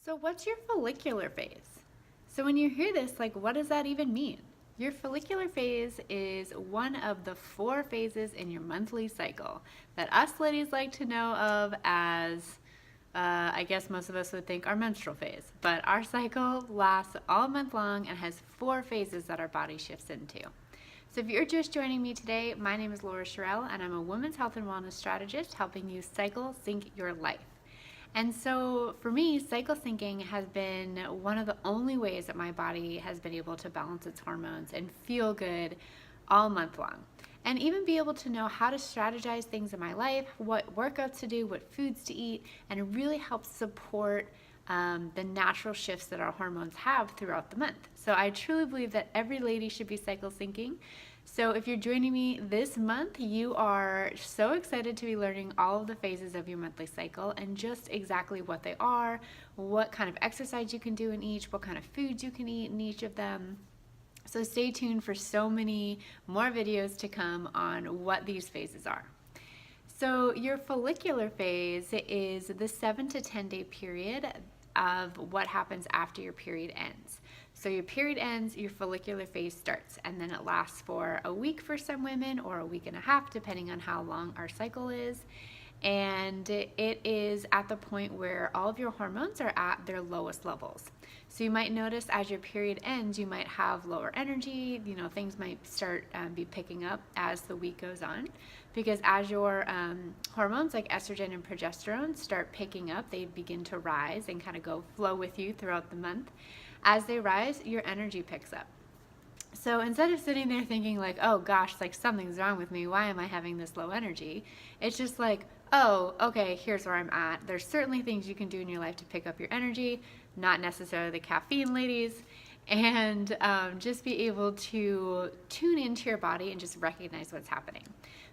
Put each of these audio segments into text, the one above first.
So what's your follicular phase? So when you hear this, like what does that even mean? Your follicular phase is one of the 4 phases in your monthly cycle that us ladies like to know of as, I guess most of us would think our menstrual phase. But our cycle lasts all month long and has 4 phases that our body shifts into. So if you're just joining me today, my name is Laura Sherrill and I'm a women's health and wellness strategist helping you cycle sync your life. And so for me, cycle syncing has been one of the only ways that my body has been able to balance its hormones and feel good all month long. And even be able to know how to strategize things in my life, what workouts to do, what foods to eat, and it really helps support the natural shifts that our hormones have throughout the month. So I truly believe that every lady should be cycle syncing. So if you're joining me this month, you are so excited to be learning all of the phases of your monthly cycle and just exactly what they are, what kind of exercise you can do in each, what kind of foods you can eat in each of them. So stay tuned for so many more videos to come on what these phases are. So your follicular phase is the 7 to 10 day period of what happens after your period ends. So your period ends, your follicular phase starts, and then it lasts for a week for some women or a week and a half, depending on how long our cycle is. And it is at the point where all of your hormones are at their lowest levels. So you might notice as your period ends, you might have lower energy, things might start be picking up as the week goes on. Because as your hormones like estrogen and progesterone start picking up, they begin to rise and kind of go flow with you throughout the month. As they rise, your energy picks up. So instead of sitting there thinking like, oh gosh, like something's wrong with me, why am I having this low energy? It's just like, oh, okay, here's where I'm at. There's certainly things you can do in your life to pick up your energy, not necessarily the caffeine, ladies, and just be able to tune into your body and just recognize what's happening.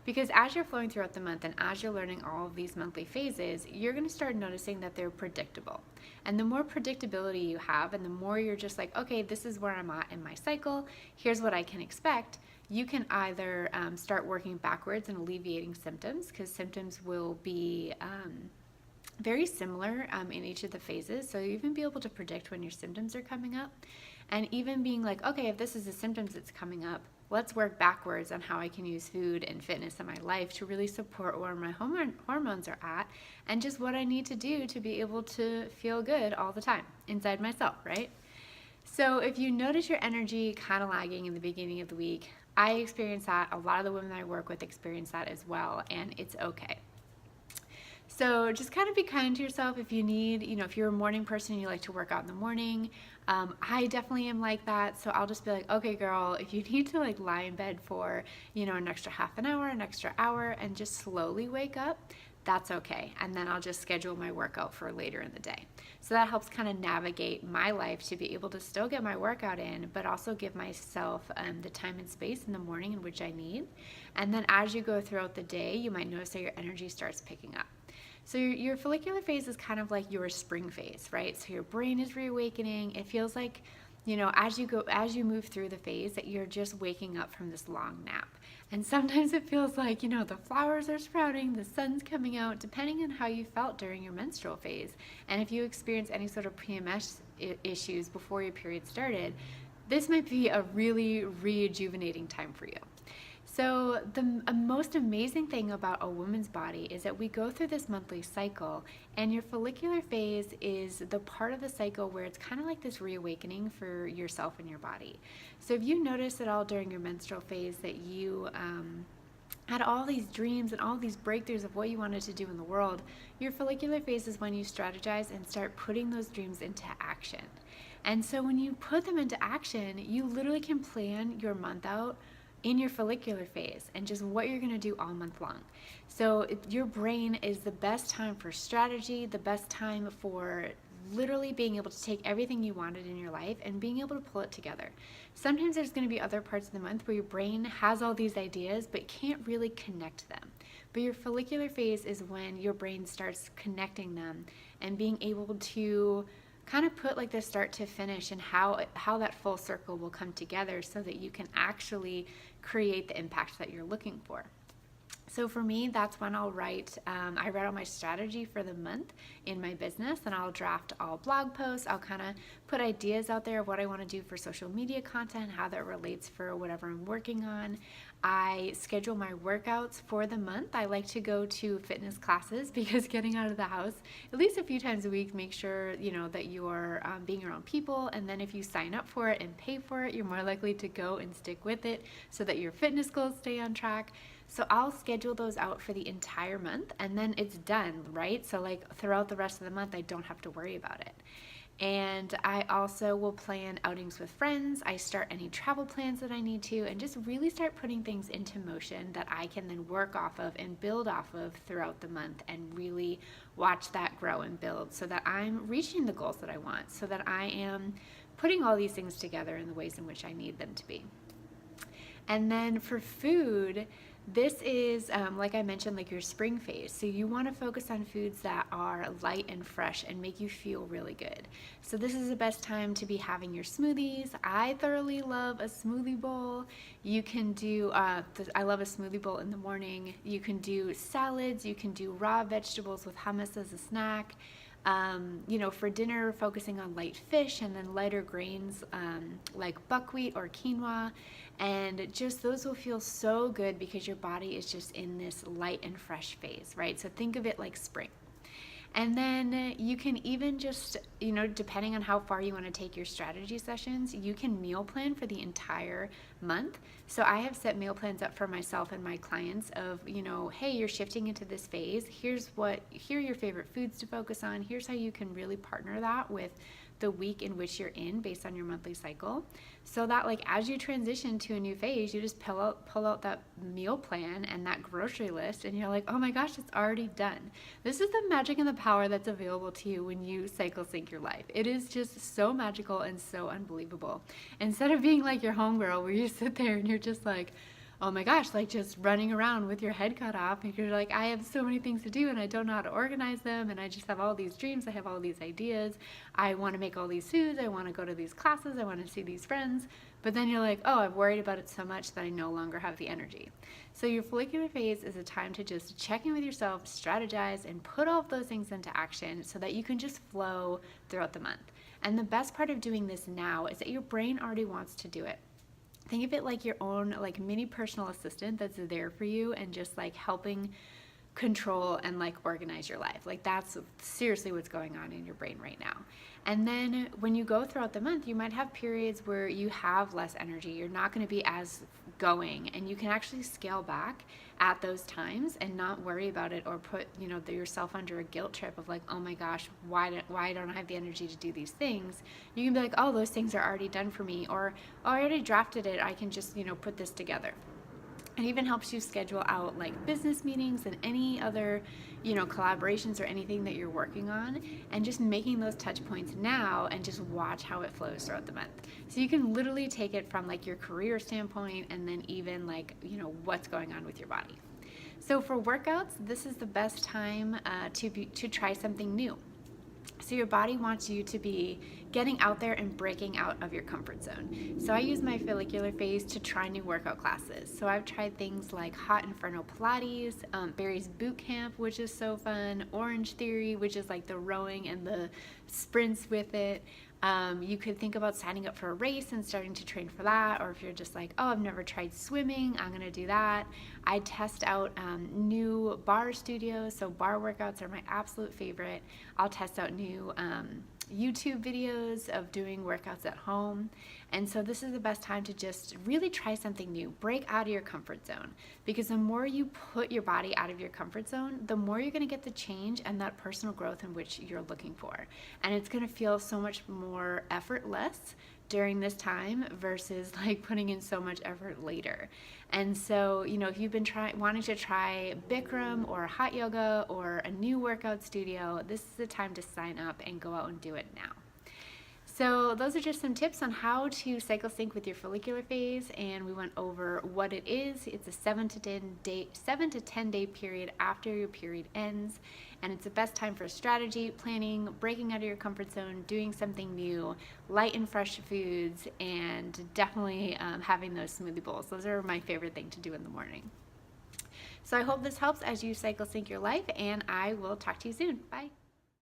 Because as you're flowing throughout the month and as you're learning all of these monthly phases, you're going to start noticing that they're predictable. And the more predictability you have and the more you're just like, okay, this is where I'm at in my cycle, here's what I can expect, you can either start working backwards and alleviating symptoms, because symptoms will be very similar in each of the phases. So you even be able to predict when your symptoms are coming up, and even being like, okay, if this is the symptoms that's coming up, let's work backwards on how I can use food and fitness in my life to really support where my hormones are at and just what I need to do to be able to feel good all the time inside myself, right? So if you notice your energy kind of lagging in the beginning of the week, I experience that. A lot of the women that I work with experience that as well, and it's okay. So just kind of be kind to yourself. If you need, if you're a morning person and you like to work out in the morning, I definitely am like that. So I'll just be like, okay, girl, if you need to like lie in bed for, an extra half an hour, an extra hour, and just slowly wake up, that's okay. And then I'll just schedule my workout for later in the day. So that helps kind of navigate my life to be able to still get my workout in, but also give myself the time and space in the morning in which I need. And then as you go throughout the day, you might notice that your energy starts picking up. So your follicular phase is kind of like your spring phase, right? So your brain is reawakening. It feels like, as you move through the phase, that you're just waking up from this long nap. And sometimes it feels like, the flowers are sprouting, the sun's coming out, depending on how you felt during your menstrual phase. And if you experience any sort of PMS issues before your period started, this might be a really rejuvenating time for you. So the most amazing thing about a woman's body is that we go through this monthly cycle, and your follicular phase is the part of the cycle where it's kind of like this reawakening for yourself and your body. So if you notice at all during your menstrual phase that you had all these dreams and all these breakthroughs of what you wanted to do in the world, your follicular phase is when you strategize and start putting those dreams into action. And so when you put them into action, you literally can plan your month out in your follicular phase and just what you're going to do all month long. So your brain is the best time for strategy, the best time for literally being able to take everything you wanted in your life and being able to pull it together. Sometimes there's going to be other parts of the month where your brain has all these ideas but can't really connect them. But your follicular phase is when your brain starts connecting them and being able to kind of put like the start to finish and how that full circle will come together so that you can actually create the impact that you're looking for. So for me, that's when I'll write, I write out my strategy for the month in my business, and I'll draft all blog posts. I'll kind of put ideas out there of what I want to do for social media content, how that relates for whatever I'm working on. I schedule my workouts for the month. I like to go to fitness classes because getting out of the house at least a few times a week, make sure, that you're being around people. And then if you sign up for it and pay for it, you're more likely to go and stick with it so that your fitness goals stay on track. So I'll schedule those out for the entire month, and then it's done, right? So like throughout the rest of the month, I don't have to worry about it. And I also will plan outings with friends. I start any travel plans that I need to, and just really start putting things into motion that I can then work off of and build off of throughout the month, and really watch that grow and build so that I'm reaching the goals that I want, so that I am putting all these things together in the ways in which I need them to be. And then for food, this is, like I mentioned, like your spring phase. So you want to focus on foods that are light and fresh and make you feel really good. So this is the best time to be having your smoothies. I thoroughly love a smoothie bowl. You can do, I love a smoothie bowl in the morning. You can do salads. You can do raw vegetables with hummus as a snack. For dinner, focusing on light fish and then lighter grains like buckwheat or quinoa. And just those will feel so good because your body is just in this light and fresh phase, right? So think of it like spring. And then you can even just, depending on how far you want to take your strategy sessions, you can meal plan for the entire month. So I have set meal plans up for myself and my clients of, hey, you're shifting into this phase. Here are your favorite foods to focus on. Here's how you can really partner that with the week in which you're in based on your monthly cycle, so that like as you transition to a new phase, you just pull out that meal plan and that grocery list, and you're like, oh my gosh, it's already done. This is the magic and the power that's available to you when you cycle sync your life. It is just so magical and so unbelievable. Instead of being like your homegirl where you sit there and you're just like, oh my gosh, like just running around with your head cut off, and you're like, I have so many things to do and I don't know how to organize them, and I just have all these dreams, I have all these ideas, I want to make all these foods, I want to go to these classes, I want to see these friends, but then you're like, oh, I've worried about it so much that I no longer have the energy. So your follicular phase is a time to just check in with yourself, strategize, and put all of those things into action so that you can just flow throughout the month. And the best part of doing this now is that your brain already wants to do it. Think of it like your own like mini personal assistant that's there for you and just like helping control and like organize your life. Like that's seriously what's going on in your brain right now. And then when you go throughout the month, you might have periods where you have less energy. You're not going to be as going, and you can actually scale back at those times and not worry about it or put, yourself under a guilt trip of like, oh my gosh, why don't I have the energy to do these things? You can be like, oh, those things are already done for me, or oh, I already drafted it. I can just, put this together. It even helps you schedule out like business meetings and any other, collaborations or anything that you're working on, and just making those touch points now and just watch how it flows throughout the month. So you can literally take it from like your career standpoint and then even like, what's going on with your body. So for workouts, this is the best time to try something new. So your body wants you to be getting out there and breaking out of your comfort zone. So I use my follicular phase to try new workout classes. So I've tried things like Hot Inferno Pilates, Barry's Boot Camp, which is so fun, Orange Theory, which is like the rowing and the sprints with it. You could think about signing up for a race and starting to train for that, or if you're just like, oh, I've never tried swimming, I'm gonna do that. I test out new bar studios, so bar workouts are my absolute favorite. I'll test out new YouTube videos of doing workouts at home. And so this is the best time to just really try something new, break out of your comfort zone, because the more you put your body out of your comfort zone, the more you're going to get the change and that personal growth in which you're looking for. And it's going to feel so much more effortless during this time versus like putting in so much effort later. And so, if you've been wanting to try Bikram or hot yoga or a new workout studio, this is the time to sign up and go out and do it now. So those are just some tips on how to cycle sync with your follicular phase, and we went over what it is. It's a 7 to 10 day period after your period ends, and it's the best time for strategy, planning, breaking out of your comfort zone, doing something new, light and fresh foods, and definitely having those smoothie bowls. Those are my favorite thing to do in the morning. So I hope this helps as you cycle sync your life, and I will talk to you soon. Bye.